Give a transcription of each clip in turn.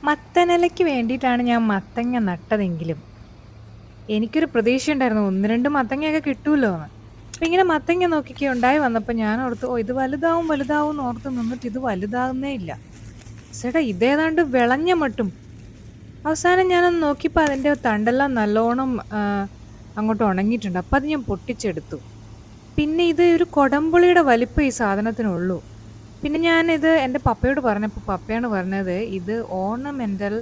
മത്തനിലയ്ക്ക് വേണ്ടിയിട്ടാണ് ഞാൻ മത്തങ്ങ നട്ടതെങ്കിലും, എനിക്കൊരു പ്രതീക്ഷയുണ്ടായിരുന്നു 1, 2 മത്തങ്ങയൊക്കെ കിട്ടൂല്ലോന്ന്. അപ്പൊ ഇങ്ങനെ മത്തങ്ങ നോക്കിക്കേ ഉണ്ടായി വന്നപ്പോ ഞാൻ ഓർത്തു, ഓ ഇത് വലുതാവും വലുതാവുംന്ന് ഓർത്ത് നിന്നിട്ട് ഇത് വലുതാകുന്നേ ഇല്ല. ചേട്ടാ ഇതേതാണ്ട് വിളഞ്ഞ മട്ടും. അവസാനം ഞാനൊന്ന് നോക്കിയപ്പോ അതിന്റെ തണ്ടെല്ലാം നല്ലോണം അങ്ങോട്ട് ഉണങ്ങിയിട്ടുണ്ട്. അപ്പൊ അത് ഞാൻ പൊട്ടിച്ചെടുത്തു. പിന്നെ ഇത് ഒരു കൊടംപുളിയുടെ വലിപ്പം ഈ സാധനത്തിനുള്ളൂ. പിന്നെ ഞാനിത് എൻ്റെ പപ്പയോട് പറഞ്ഞപ്പോൾ പപ്പയാണ് പറഞ്ഞത് ഇത് ഓർണമെന്റൽ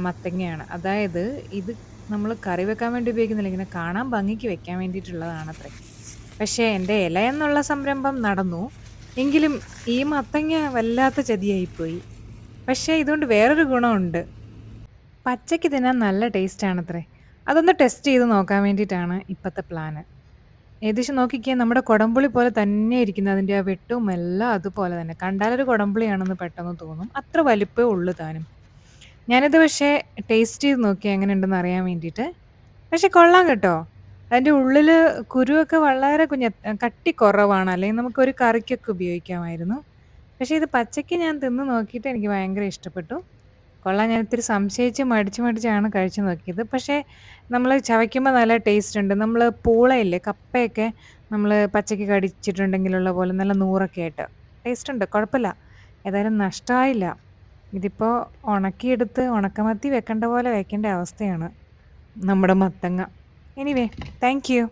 മത്തങ്ങയാണ്. അതായത് ഇത് നമ്മൾ കറി വെക്കാൻ വേണ്ടി ഉപയോഗിക്കുന്നില്ല. ഇങ്ങനെ കാണാൻ ഭംഗിക്ക് വെക്കാൻ വേണ്ടിയിട്ടുള്ളതാണത്രേ. പക്ഷേ എൻ്റെ ഇല എന്നുള്ള സംരംഭം നടന്നു. എങ്കിലും ഈ മത്തങ്ങ വല്ലാത്ത ചതിയായിപ്പോയി. പക്ഷേ ഇതുകൊണ്ട് വേറൊരു ഗുണമുണ്ട്. പച്ചയ്ക്ക് തിന്നാൻ നല്ല ടേസ്റ്റ് ആണത്രേ. അതൊന്ന് ടെസ്റ്റ് ചെയ്ത് നോക്കാൻ വേണ്ടിയിട്ടാണ് ഇപ്പത്തെ പ്ലാന്. ഏകദേശം നോക്കിക്കേ നമ്മുടെ കൊടംപുളി പോലെ തന്നെ ഇരിക്കുന്നത്. അതിന്റെ ആ വെട്ടും എല്ലാം അതുപോലെ തന്നെ. കണ്ടാലൊരു കൊടംപുളിയാണെന്ന് പെട്ടെന്ന് തോന്നും. അത്ര വലിപ്പമേ ഉള്ളൂ താനും. ഞാനിത് പക്ഷേ ടേസ്റ്റ് ചെയ്ത് നോക്കി എങ്ങനെയുണ്ടെന്ന് അറിയാൻ വേണ്ടിയിട്ട്. പക്ഷെ കൊള്ളാം കേട്ടോ. അതിന്റെ ഉള്ളില് കുരുവൊക്കെ വളരെ കട്ടി കുറവാണ്. അല്ലെങ്കിൽ നമുക്കൊരു കറിക്കൊക്കെ ഉപയോഗിക്കാമായിരുന്നു. പക്ഷെ ഇത് പച്ചയ്ക്ക് ഞാൻ തിന്ന് നോക്കിയിട്ട് എനിക്ക് ഭയങ്കര ഇഷ്ടപ്പെട്ടു. കൊള്ളാം. ഞാൻ ഇത്തിരി സംശയിച്ച് മടിച്ചാണ് കഴിച്ചു നോക്കിയത്. പക്ഷേ നമ്മള് ചവയ്ക്കുമ്പോ നല്ല ടേസ്റ്റുണ്ട്. നമ്മള് പൂളയില്ലേ, കപ്പയൊക്കെ നമ്മള് പച്ചയ്ക്ക് കടിച്ചിട്ടുണ്ടെങ്കിലുള്ള പോലെ നല്ല നൂറൊക്കെ ആയിട്ട്. ടേസ്റ്റുണ്ട്. കുഴപ്പമില്ല. ഏതായാലും നഷ്ടമായില്ല. ഇതിപ്പോ ഉണക്കിയെടുത്ത് ഉണക്കമത്തി വെക്കണ്ട പോലെ വെക്കേണ്ട അവസ്ഥയാണ് നമ്മുടെ മത്തങ്ങ. Anyway, thank you.